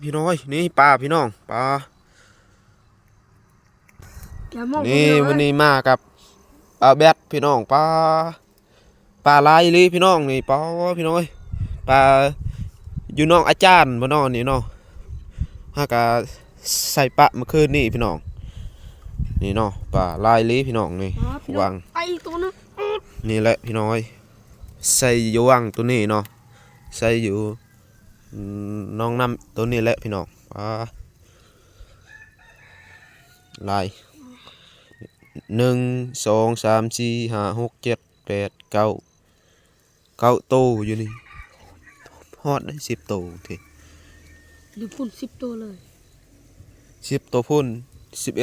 พี่น้อยนี่ปลาพี่น้องปลานี่วันนี้มากับปลาแบดพี่น้องปลาลายเลยพี่น้องนี่ปลาพี่น้อยปลาอยู่น้องอาจารย์บ่น้องนี่เนาะฮากะใส่ปะเมื่อคืนนี่พี่น้องนี่เนาะปลาลายเลยพี่น้องนี่วางไอตัวนึงนี่แหละพี่น้อยใส่อยู่วางตัวนี้เนาะใส่อยู่น้องน้ำตัวนี้แหละพี่น้องลาย1 2 3 4 5 6 7 8 9อยู่นี่ฮอดได้10ตัวทีหรือพุ่น10ตัวเลย10ตัวพุ่น11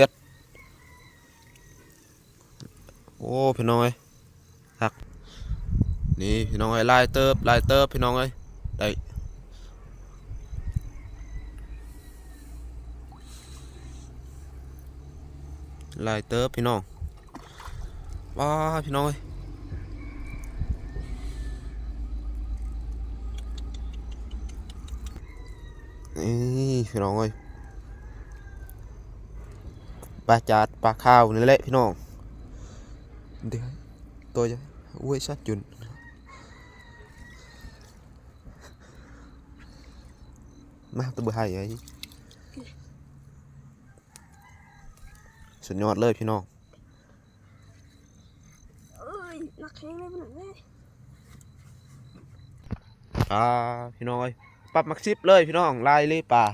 โอ้พี่น้อยหักนี่พี่น้อยลายเติบพี่น้องเอ้ยได้ลายเติบพี่น้องว้าพี่น้องเอ้ยนี่พี่น้องเอ้ยปลาจาดปลาข้าวนี่แหละพี่น้องเดี๋ยวตัวจะอุ้ยชัดจุนมาตัวเบอร์ไอ้สุดยอดเลยพี่น้องนักแข่งเลยมันเลยพี่น้องเอ้ยปรับมักซิบเลยพี่น้องลายเลยป่า